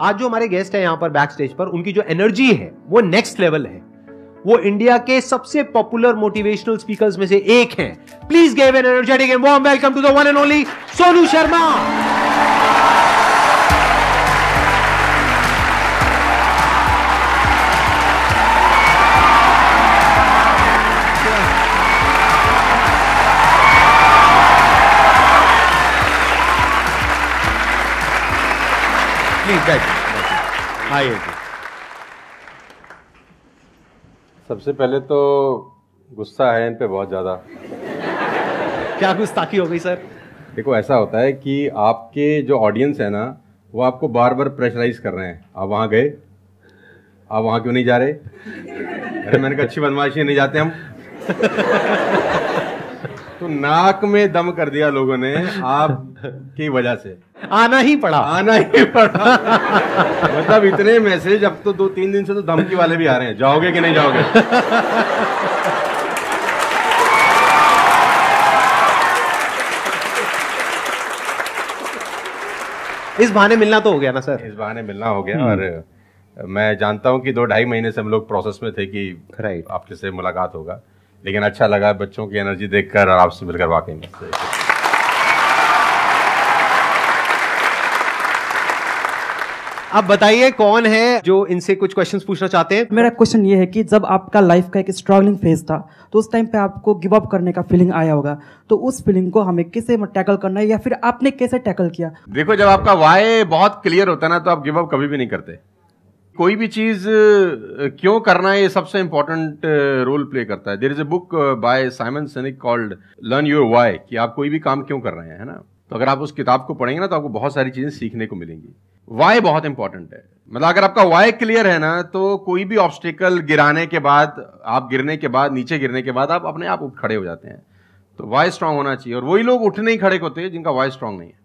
आज जो हमारे गेस्ट है यहां पर बैक स्टेज पर, उनकी जो एनर्जी है वो नेक्स्ट लेवल है। वो इंडिया के सबसे पॉपुलर मोटिवेशनल स्पीकर्स में से एक हैं। Please give an energetic and warm welcome to the one and only Sonu Sharma. सबसे पहले तो गुस्सा है इन पे बहुत ज़्यादा। क्या गुस्ताखी हो गई सर? देखो, ऐसा होता है कि आपके जो ऑडियंस है ना, वो आपको बार बार प्रेशराइज कर रहे हैं। आप वहाँ गए, आप वहाँ क्यों नहीं जा रहे? अरे मैंने कहा अच्छी बदमाशी नहीं जाते हम। तो नाक में दम कर दिया लोगों ने आपकी वजह से। आना ही पड़ा। मतलब इतने मैसेज अब तो 2-3 दिन से तो धमकी वाले भी आ रहे हैं, जाओगे कि नहीं जाओगे। इस बहाने मिलना तो हो गया ना सर? इस बहाने मिलना हो गया। और मैं जानता हूं कि 2-2.5 महीने से हम लोग प्रोसेस में थे कि आपके से मुलाकात होगा, लेकिन अच्छा लगा बच्चों की एनर्जी देखकर और आपसे मिलकर वाकई में। अब बताइए कौन है जो इनसे कुछ क्वेश्चंस पूछना चाहते हैं? मेरा क्वेश्चन ये है कि जब आपका लाइफ का एक स्ट्रगलिंग फेज था तो उस टाइम पे आपको गिव अप करने का फीलिंग आया होगा, तो उस फीलिंग को हमें कैसे टैकल करना है या फिर आपने कैसे टैकल किया? देखो, जब आपका वाई बहुत क्लियर होता है ना, तो आप गिव अप कभी भी नहीं करते। कोई भी चीज क्यों करना है, ये सबसे इंपॉर्टेंट रोल प्ले करता है। There is a book by Simon Sinek called learn your why, कि आप कोई भी काम क्यों कर रहे हैं, है ना। तो अगर आप उस किताब को पढ़ेंगे ना, तो आपको बहुत सारी चीजें सीखने को मिलेंगी। वाई बहुत इंपॉर्टेंट है। मतलब अगर आपका वाई क्लियर है ना, तो कोई भी ऑब्स्टिकल गिराने के बाद, आप गिरने के बाद, नीचे गिरने के बाद आप अपने आप उठ खड़े हो जाते हैं। तो वाई स्ट्रांग होना चाहिए, और वही लोग उठ नहीं खड़े होते हैं जिनका वाई स्ट्रांग नहीं है।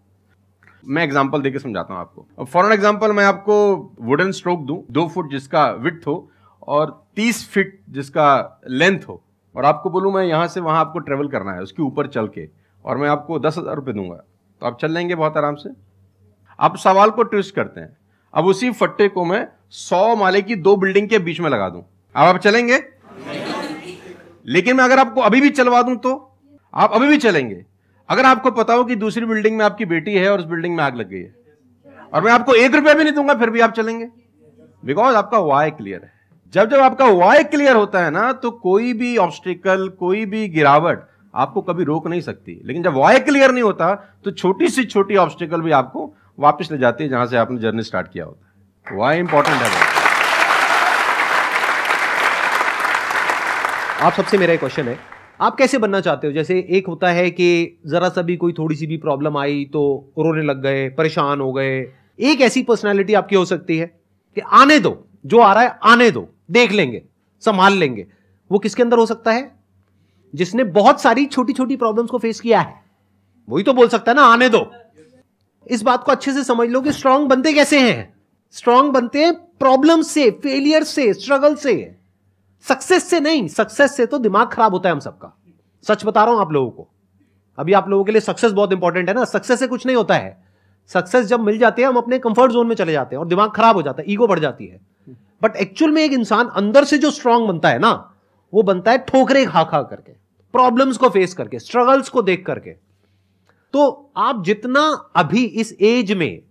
मैं एग्जांपल देके समझाता हूं आपको। फॉर एन एग्जांपल, मैं आपको वुडन स्ट्रोक दूं, 2 फुट जिसका विड्थ हो और 30 फीट जिसका लेंथ हो, और आपको बोलूं मैं यहां से वहां आपको ट्रेवल करना है उसके ऊपर चल के, और मैं आपको 10,000 रुपये दूंगा, तो आप चल लेंगे बहुत आराम से? आप सवाल को ट्विस्ट करते हैं। अब उसी फट्टे को मैं 100 माले की 2 बिल्डिंग के बीच में लगा दूं, अब आप चलेंगे? लेकिन मैं अगर आपको अभी भी चलवा दूं तो आप अभी भी चलेंगे। अगर आपको पता हो कि दूसरी बिल्डिंग में आपकी बेटी है और उस बिल्डिंग में आग लग गई है, और मैं आपको 1 रुपया भी नहीं दूंगा, फिर भी आप चलेंगे? बिकॉज आपका वाई क्लियर है। जब जब आपका वाई क्लियर होता है ना, तो कोई भी ऑब्स्टिकल, कोई भी गिरावट आपको कभी रोक नहीं सकती। लेकिन जब वाई क्लियर नहीं होता, तो छोटी सी छोटी ऑब्स्टिकल भी आपको वापस ले जाती है जहां से आपने जर्नी स्टार्ट किया होता है। वाई इंपॉर्टेंट है। आप सबसे मेरा एक क्वेश्चन है, आप कैसे बनना चाहते हो? जैसे एक होता है कि जरा सा भी कोई थोड़ी सी भी प्रॉब्लम आई तो रोने लग गए, परेशान हो गए। एक ऐसी पर्सनालिटी आपकी हो सकती है कि आने दो, जो आ रहा है आने दो, देख लेंगे, संभाल लेंगे। वो किसके अंदर हो सकता है? जिसने बहुत सारी छोटी छोटी प्रॉब्लम्स को फेस किया है, वही तो बोल सकता है ना आने दो। इस बात को अच्छे से समझ लो कि स्ट्रांग बनते कैसे हैं। स्ट्रांग बनते हैं प्रॉब्लम से, फेलियर से, स्ट्रगल से, सक्सेस से नहीं। सक्सेस से तो दिमाग खराब होता है हम सबका। सच बता रहा हूं आप लोगों को। अभी आप लोगों के लिए सक्सेस बहुत इंपॉर्टेंट है ना। सक्सेस से कुछ नहीं होता है। सक्सेस जब मिल जाती है, हम अपने कंफर्ट जोन में चले जाते हैं और दिमाग खराब हो जाता है, ईगो बढ़ जाती है। बट एक्चुअल में एक इंसान अंदर से जो स्ट्रांग बनता है ना, वो बनता है ठोकरे खा खा करके, प्रॉब्लम्स को फेस करके, स्ट्रगल्स को देख करके। तो आप जितना अभी इस एज में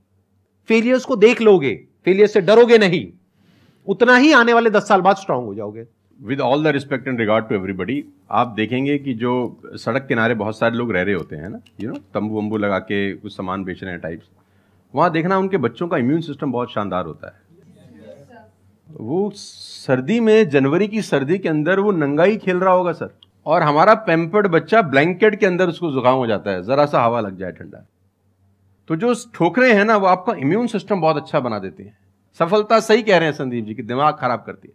फेलियर्स को देख लोगे, फेलियर से डरोगे नहीं, उतना ही आने वाले 10 साल बाद स्ट्रांग हो जाओगे। With all the respect and regard to everybody, आप देखेंगे कि जो सड़क किनारे बहुत सारे लोग रह रहे होते हैं ना, तंबू वंबू लगा के कुछ सामान बेच रहे हैं टाइप्स, वहां देखना उनके बच्चों का इम्यून सिस्टम बहुत शानदार होता है। वो सर्दी में, जनवरी की सर्दी के अंदर वो नंगा ही खेल रहा होगा सर, और हमारा पैम्पर्ड बच्चा ब्लैंकेट के अंदर उसको जुकाम हो जाता है जरा सा हवा लग जाए ठंडा। तो जो ठोकरे हैं ना, वो आपका इम्यून सिस्टम बहुत अच्छा बना देती हैं। सफलता, सही कह रहे हैं संदीप जी, कि दिमाग खराब करती है।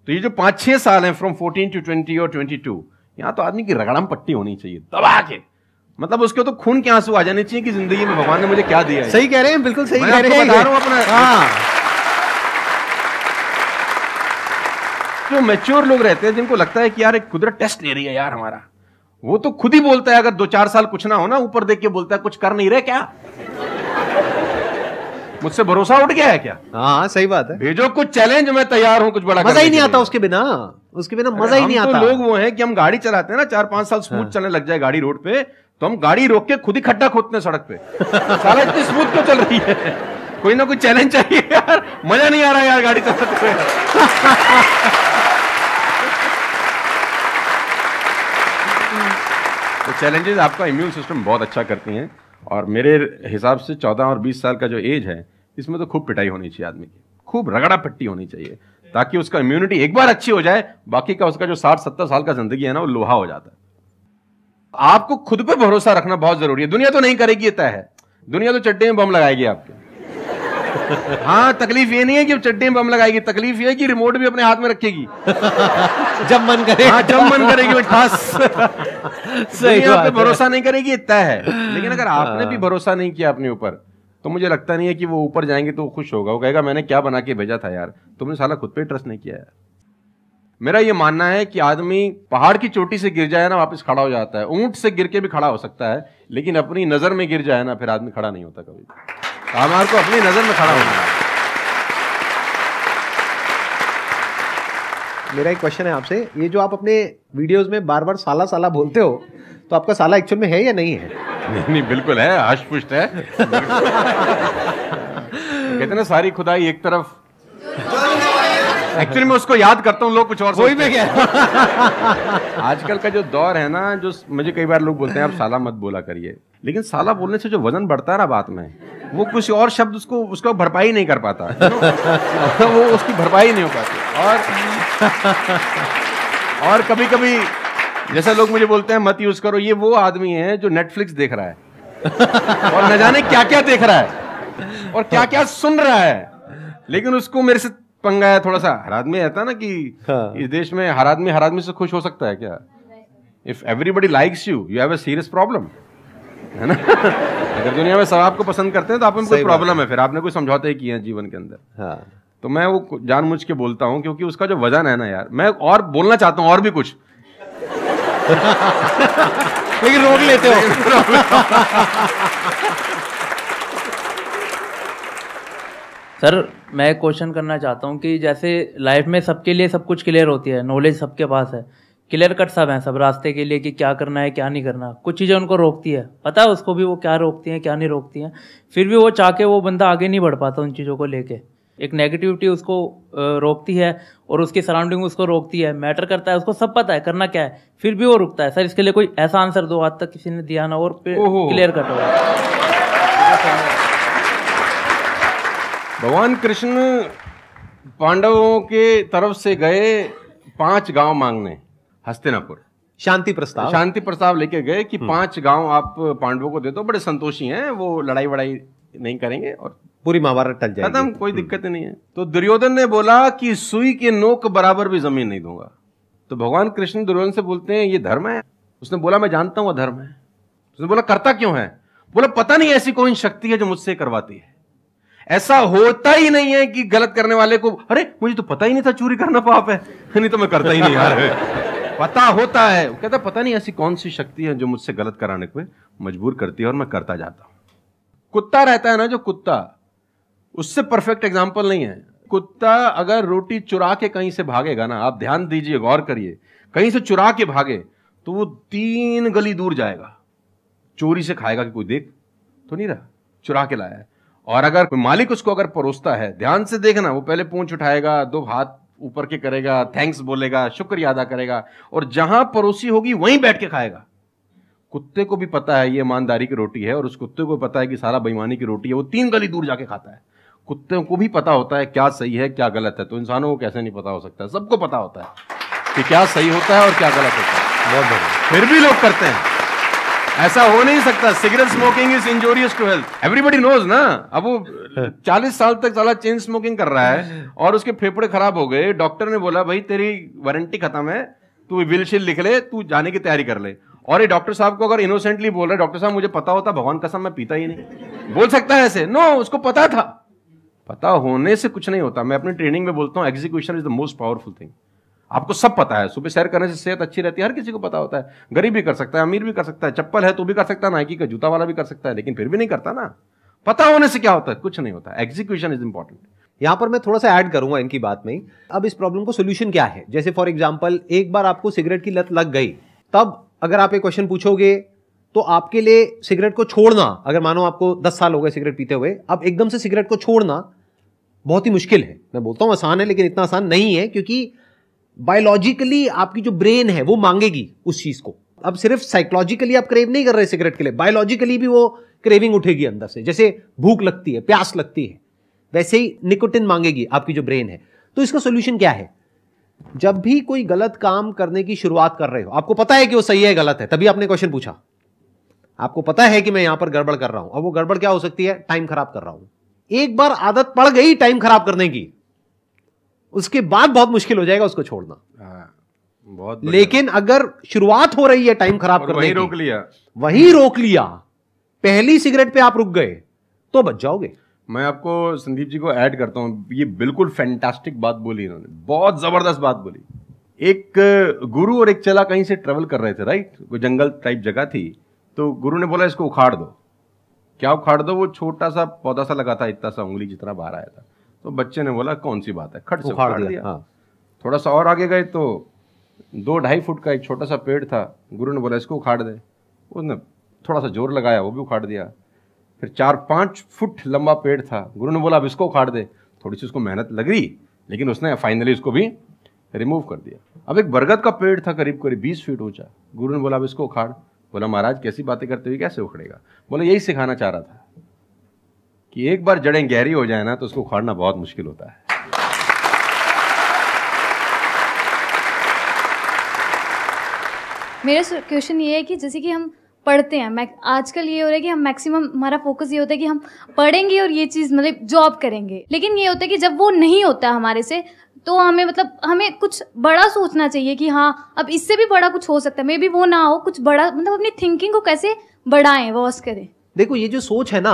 तो ये जो 5-6 साल हैं, फ्रॉम 14 to 20 और 22, यहां तो आदमी की रगड़म पट्टी होनी चाहिए दबा के। मतलब उसके तो खून के आंसू आ जाने चाहिए कि जिंदगी में भगवान ने मुझे क्या दिया है। सही कह रहे हैं, बिल्कुल सही कह रहे हैं। बता रहा हूं अपना। जो मैच्योर लोग रहते हैं, जिनको लगता है कि यार एक कुदरत टेस्ट ले रही है यार हमारा, वो तो खुद ही बोलता है, अगर 2-4 साल कुछ ना हो ना, ऊपर देख के बोलता है कुछ कर नहीं रहे क्या। मुझसे भरोसा उठ गया है क्या? हाँ सही बात है। भेजो कुछ चैलेंज, मैं तैयार हूं कुछ बड़ा। मजा ही नहीं आता उसके बिना, उसके बिना मजा ही नहीं आता। तो लोग वो हैं कि हम गाड़ी चलाते हैं ना, 4-5 साल स्मूथ चलने लग जाए गाड़ी रोड पे, तो हम गाड़ी रोक के खुद ही खड्डा खोदते हैं सड़क पे। साला इतनी स्मूथ क्यों चल रही है? कोई ना कोई चैलेंज चाहिए यार, मजा नहीं आ रहा यार गाड़ी चलाते हुए। तो चैलेंजेस आपका इम्यून सिस्टम बहुत अच्छा करती हैं, और मेरे हिसाब से 14 और 20 साल का जो एज है, इसमें तो खूब पिटाई होनी चाहिए आदमी की, खूब रगड़ा पट्टी होनी चाहिए, ताकि उसका इम्यूनिटी एक बार अच्छी हो जाए, बाकी का उसका जो 60-70 साल का जिंदगी है ना, वो लोहा हो जाता है। आपको खुद पे भरोसा रखना बहुत जरूरी है। दुनिया तो नहीं करेगी, ये तय है। दुनिया तो चड्डे में बम लगाएगी आपके। हाँ, तकलीफ ये नहीं है कि चड्डे में बम लगाएगी, तकलीफ ये है कि रिमोट भी अपने हाथ में रखेगी जब मन करे। हाँ, जब मन करेगी बस। दुनिया पे भरोसा नहीं करेगी, ये तय है। लेकिन अगर आपने भी भरोसा नहीं किया अपने ऊपर, तो मुझे लगता नहीं है कि वो ऊपर जाएंगे तो वो खुश होगा। वो कहेगा मैंने क्या बना के भेजा था यार, तुमने साला खुद पे ट्रस्ट नहीं किया यार। मेरा ये मानना है कि आदमी पहाड़ की चोटी से गिर जाए ना, वापस खड़ा हो जाता है। ऊंट से गिर के भी खड़ा हो सकता है, लेकिन अपनी नजर में गिर जाए ना, फिर आदमी खड़ा नहीं होता कभी। हमारे को अपनी नजर में खड़ा होना है। मेरा एक क्वेश्चन है आपसे, ये जो आप अपने वीडियोस में बार बार साला साला बोलते हो, तो आपका साला एक्चुअल में है या नहीं है? नहीं, बिल्कुल है, हष्ट-पुष्ट है। कहते ना सारी खुदाई एक तरफ। एक्चुअली मैं उसको याद करता हूँ, लोग कुछ और वही में क्या। आजकल का जो दौर है ना, जो मुझे कई बार लोग बोलते हैं आप साला मत बोला करिए, लेकिन साला बोलने से जो वजन बढ़ता है ना बात में, वो कुछ और शब्द उसको भरपाई नहीं कर पाता। वो उसकी भरपाई नहीं हो पाती। और कभी कभी जैसे लोग मुझे बोलते हैं मत यूज करो, ये वो आदमी है जो नेटफ्लिक्स देख रहा है और न जाने क्या क्या देख रहा है और क्या क्या सुन रहा है, लेकिन उसको मेरे से पंगा है थोड़ा सा। हर आदमी रहता है ना कि इस देश में हर आदमी से खुश हो सकता है क्या? If everybody likes you, you have a serious problem, है ना? अगर दुनिया में सब आपको पसंद करते हैं तो आप में कोई प्रॉब्लम है, फिर आपने कोई समझौते ही किए हैं जीवन के अंदर। हाँ। तो मैं वो जानबूझ के बोलता हूं, क्योंकि उसका जो वजन है ना यार, मैं और बोलना चाहता हूं और भी कुछ लेकिन रोक लेते हो। सर मैं क्वेश्चन करना चाहता हूँ कि जैसे लाइफ में सबके लिए सब कुछ क्लियर होती है, नॉलेज सबके पास है, क्लियर कट सब है सब रास्ते के लिए कि क्या करना है क्या नहीं करना। कुछ चीज़ें उनको रोकती है, पता है उसको भी वो क्या रोकती हैं क्या नहीं रोकती हैं, फिर भी वो चाह के वो बंदा आगे नहीं बढ़ पाता उन चीज़ों को लेके। एक नेगेटिविटी उसको रोकती है और उसकी सराउंडिंग उसको रोकती है, मैटर करता है, उसको सब पता है करना क्या है, फिर भी वो रुकता है। सर इसके लिए कोई ऐसा आंसर दो, आज तक किसी ने दिया ना और क्लियर कट हो। भगवान कृष्ण पांडवों के तरफ से गए 5 गांव मांगने हस्तिनापुर, शांति प्रस्ताव लेके गए कि 5 गांव आप पांडवों को दे दो, बड़े संतोषी हैं, वो लड़ाई वड़ाई नहीं करेंगे और पूरी महाभारत टल जाएगी, खत्म, कोई दिक्कत नहीं है। तो दुर्योधन ने बोला कि सुई के नोक बराबर भी जमीन नहीं दूंगा। तो भगवान कृष्ण दुर्योधन से बोलते हैं ये धर्म है? उसने बोला मैं जानता हूं धर्म है। उसने बोला करता क्यों है? बोला पता नहीं ऐसी कोई शक्ति है जो मुझसे करवाती है। ऐसा होता ही नहीं है कि गलत करने वाले को अरे मुझे तो पता ही नहीं था चोरी करना पाप है, नहीं तो मैं करता ही नहीं यार। पता होता है। वो कहता पता नहीं ऐसी कौन सी शक्ति है जो मुझसे गलत कराने को मजबूर करती है और मैं करता जाता हूं। कुत्ता रहता है ना, जो कुत्ता, उससे परफेक्ट एग्जाम्पल नहीं है। कुत्ता अगर रोटी चुरा के कहीं से भागेगा ना, आप ध्यान दीजिए, गौर करिए, कहीं से चुरा के भागे तो वो 3 गली दूर जाएगा, चोरी से खाएगा कि कोई देख तो नहीं रहा, चुरा के लाया है। और अगर मालिक उसको अगर परोसता है, ध्यान से देखना, वो पहले पूंछ उठाएगा, 2 हाथ ऊपर के करेगा, थैंक्स बोलेगा, शुक्रिया अदा करेगा, और जहां परोसी होगी वहीं बैठ के खाएगा। कुत्ते को भी पता है ये ईमानदारी की रोटी है और उस कुत्ते को पता है कि सारा बेईमानी की रोटी है, वो 3 गली दूर जाके खाता है। कुत्ते को भी पता होता है क्या सही है क्या गलत है, तो इंसानों को कैसे नहीं पता हो सकता है? सबको पता होता है कि क्या सही होता है और क्या गलत होता है। बहुत बढ़िया, फिर भी लोग करते हैं। ऐसा हो नहीं सकता। Cigarette smoking is injurious to health, everybody knows ना। अब वो 40 साल तक साला चेन स्मोकिंग कर रहा है और उसके फेफड़े खराब हो गए, डॉक्टर ने बोला भाई तेरी वारंटी खत्म है, तू विल शील लिख ले, तू जाने की तैयारी कर ले। और ये डॉक्टर साहब को अगर इनोसेंटली बोल रहे, डॉक्टर साहब मुझे पता होता, भगवान कसम मैं पीता ही नहीं, बोल सकता है ऐसे? नो, उसको पता था। पता होने से कुछ नहीं होता। मैं अपनी ट्रेनिंग में बोलता हूं execution is the most powerful thing. आपको सब पता है, सुबह सैर करने से सेहत अच्छी रहती है, हर किसी को पता होता है। गरीब भी कर सकता है, अमीर भी कर सकता है, चप्पल है तो भी कर सकता है, नाइकी का जूता वाला भी कर सकता है, लेकिन फिर भी नहीं करता ना। पता होने से क्या होता है? कुछ नहीं होता। Execution is important. यहां पर मैं थोड़ा सा ऐड करूंगा इनकी बात में। अब इस प्रॉब्लम को सोल्यूशन क्या है? जैसे फॉर एग्जांपल, एक बार आपको सिगरेट की लत लग गई, तब अगर आप एक क्वेश्चन पूछोगे तो आपके लिए सिगरेट को छोड़ना, अगर मानो आपको 10 साल हो गए सिगरेट पीते हुए, अब एकदम से सिगरेट को छोड़ना बहुत ही मुश्किल है। मैं बोलता हूं आसान है, लेकिन इतना आसान नहीं है, क्योंकि बायोलॉजिकली आपकी जो ब्रेन है वो मांगेगी उस चीज को। अब सिर्फ साइकोलॉजिकली आप क्रेव नहीं कर रहे सिगरेट के लिए, बायोलॉजिकली भी वो क्रेविंग उठेगी अंदर से। जैसे भूख लगती है, प्यास लगती है, वैसे ही निकोटिन मांगेगी आपकी जो ब्रेन है। तो इसका सोल्यूशन क्या है? जब भी कोई गलत काम करने की शुरुआत कर रहे हो, आपको पता है कि वो सही है गलत है, तभी आपने क्वेश्चन पूछा, आपको पता है कि मैं यहां पर गड़बड़ कर रहा हूं। अब वो गड़बड़ क्या हो सकती है? टाइम खराब कर रहा हूं। एक बार आदत पड़ गई टाइम खराब करने की, उसके बाद बहुत मुश्किल हो जाएगा उसको छोड़ना। बहुत लेकिन अगर शुरुआत हो रही है टाइम खराब करने की, वहीं रोक लिया, पहली सिगरेट पे आप रुक गए, तो बच जाओगे। मैं आपको संदीप जी को ऐड करता हूं, ये बिल्कुल फैंटास्टिक बात बोली इन्होंने, बहुत जबरदस्त बात बोली। एक गुरु और एक चेला कहीं से ट्रेवल कर रहे थे, राइट? कोई जंगल टाइप जगह थी, तो गुरु ने बोला इसको उखाड़ दो। क्या उखाड़ दो? वो छोटा सा पौधा सा लगा था, इतना सा उंगली जितना बाहर आया था। तो बच्चे ने बोला कौन सी बात है, खट से उखाड़ दिया। हाँ। थोड़ा सा और आगे गए तो 2-2.5 फुट का एक छोटा सा पेड़ था। गुरु ने बोला इसको उखाड़ दे। उसने थोड़ा सा जोर लगाया, वो भी उखाड़ दिया। फिर 4-5 फुट लंबा पेड़ था। गुरु ने बोला अब इसको उखाड़ दे। थोड़ी सी उसको मेहनत लगी, लेकिन उसने फाइनली इसको भी रिमूव कर दिया। अब एक बरगद का पेड़ था करीब 20 फीट ऊंचा। गुरु ने बोला अब इसको उखाड़। बोला महाराज कैसी बातें करते हुए, कैसे उखड़ेगा? बोला यही सिखाना चाह रहा था कि एक बार जड़ें गहरी हो जाए ना तो उसको उखाड़ना बहुत मुश्किल होता है। मेरा क्वेश्चन ये है कि जैसे कि हम पढ़ते हैं, आजकल ये हो रहा है कि हम मैक्सिमम हमारा फोकस ये होता है कि हम पढ़ेंगे और ये चीज़ मतलब जॉब करेंगे, लेकिन ये होता है कि जब वो नहीं होता हमारे से, तो हमें मतलब हमें कुछ बड़ा सोचना चाहिए कि हाँ अब इससे भी बड़ा कुछ हो सकता है, मे बी वो ना हो, कुछ बड़ा, मतलब अपनी थिंकिंग को कैसे बढ़ाएं, वॉस करें। देखो ये जो सोच है ना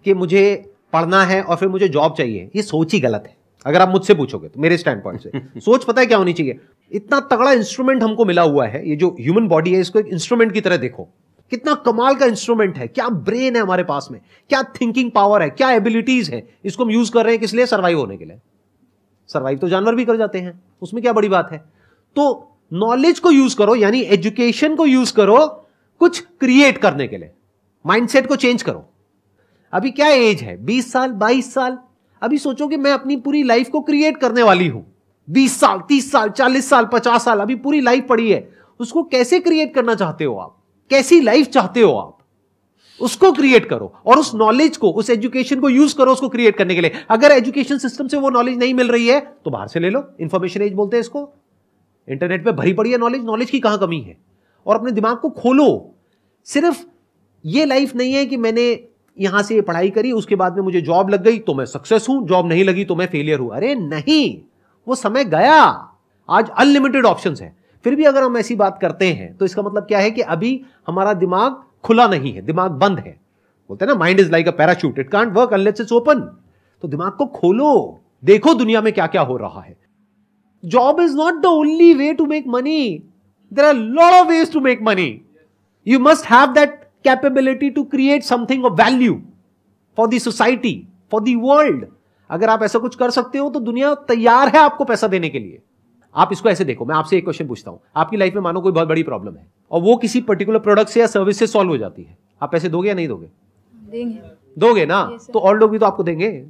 कि मुझे पढ़ना है और फिर मुझे जॉब चाहिए, ये सोच ही गलत है। अगर आप मुझसे पूछोगे तो मेरे स्टैंड पॉइंट से सोच पता है क्या होनी चाहिए? इतना तगड़ा इंस्ट्रूमेंट हमको मिला हुआ है, ये जो ह्यूमन बॉडी है, इसको एक इंस्ट्रूमेंट की तरह देखो। कितना कमाल का इंस्ट्रूमेंट है, क्या ब्रेन है हमारे पास में, क्या थिंकिंग पावर है, क्या एबिलिटीज है। इसको हम यूज कर रहे हैं किस लिए? सर्वाइव होने के लिए। सर्वाइव तो जानवर भी कर जाते हैं, उसमें क्या बड़ी बात है? तो नॉलेज को यूज करो, यानी एजुकेशन को यूज करो कुछ क्रिएट करने के लिए। माइंडसेट को चेंज करो। अभी क्या एज है? 20 साल, 22 साल। अभी सोचो कि मैं अपनी पूरी लाइफ को क्रिएट करने वाली हूं। 20 साल, 30 साल, 40 साल, 50 साल, अभी पूरी लाइफ पड़ी है। उसको कैसे क्रिएट करना चाहते हो आप? कैसी लाइफ चाहते हो आप? उसको क्रिएट करो और उस नॉलेज को, उस एजुकेशन को यूज करो उसको क्रिएट करने के लिए। अगर एजुकेशन सिस्टम से वो नॉलेज नहीं मिल रही है तो बाहर से ले लो। इंफॉर्मेशन एज बोलते हैं इसको। इंटरनेट पे भरी पड़ी है नॉलेज, नॉलेज की कहां कमी है? और अपने दिमाग को खोलो। सिर्फ ये लाइफ नहीं है कि मैंने यहां से पढ़ाई करी, उसके बाद में मुझे जॉब लग गई तो मैं सक्सेस हूं, जॉब नहीं लगी तो मैं फेलियर हूं। अरे नहीं, वो समय गया। आज अनलिमिटेड ऑप्शंस है। फिर भी अगर हम ऐसी बात करते हैं तो इसका मतलब क्या है कि अभी हमारा दिमाग खुला नहीं है, दिमाग बंद है। बोलते हैं ना, mind is like a parachute, it can't work unless it's open. तो दिमाग को खोलो, देखो दुनिया में क्या क्या हो रहा है। Job is not the only way to make money, there are lot of ways to make money. You must have that capability to create something of value for the society, for the world. अगर आप ऐसा कुछ कर सकते हो तो दुनिया तैयार है आपको पैसा देने के लिए। आप इसको ऐसे देखो, मैं आपसे एक क्वेश्चन पूछता हूं। आपकी लाइफ में मानो कोई बहुत बड़ी प्रॉब्लम है और वो किसी पर्टिकुलर प्रोडक्ट से या सर्विस से सॉल्व हो जाती है, आप पैसे दोगे या नहीं दोगे? देंगे। दोगे ना? तो और लोग भी तो आपको देंगे।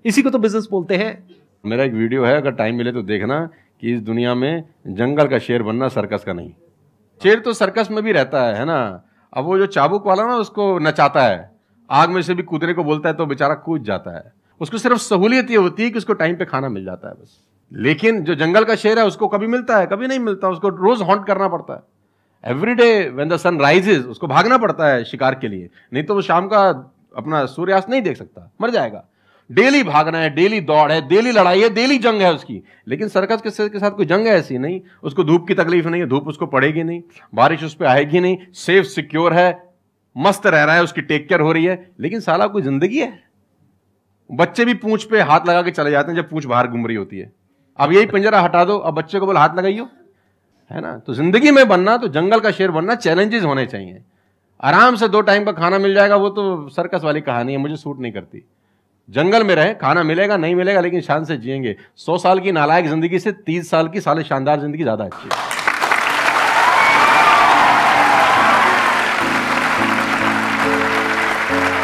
इसी को तो बिजनेस बोलते हैं। मेरा एक वीडियो है, अगर टाइम मिले तो देखना, कि इस दुनिया में जंगल का शेर बनना, सर्कस का नहीं। शेर तो सर्कस में भी रहता है ना। अब वो जो चाबुक वाला ना उसको नचाता है, आग में से भी कूदने को बोलता है तो बेचारा कूद जाता है। उसको सिर्फ सहूलियत ये होती है कि उसको टाइम पे खाना मिल जाता है बस। लेकिन जो जंगल का शेर है उसको कभी मिलता है, कभी नहीं मिलता। उसको रोज हॉन्ट करना पड़ता है। Every day when the sun rises उसको भागना पड़ता है शिकार के लिए, नहीं तो वो शाम का अपना सूर्यास्त नहीं देख सकता, मर जाएगा। डेली भागना है, डेली दौड़ है, डेली लड़ाई है, डेली जंग है उसकी। लेकिन सर्कस के शेर के साथ कोई जंग है ऐसी नहीं। उसको धूप की तकलीफ नहीं है, धूप उसको पड़ेगी नहीं, बारिश उस पर आएगी नहीं, सेफ सिक्योर है, मस्त रह रहा है, उसकी टेक केयर हो रही है। लेकिन साला कोई जिंदगी है? बच्चे भी पूंछ पे हाथ लगा के चले जाते हैं जब पूंछ बाहर घूम रही होती है। अब यही पिंजरा हटा दो, अब बच्चे को बोल हाथ लगाइयो, है ना? तो जिंदगी में बनना, तो जंगल का शेर बनना, चैलेंजेस होने चाहिए। आराम से 2 टाइम का खाना मिल जाएगा, वो तो सर्कस वाली कहानी है, मुझे सूट नहीं करती। जंगल में रहे, खाना मिलेगा नहीं मिलेगा लेकिन शान से जिएंगे। 100 साल की नालायक जिंदगी से 30 साल की साले शानदार जिंदगी ज्यादा अच्छी है।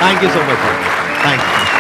Thank you so much, thank you.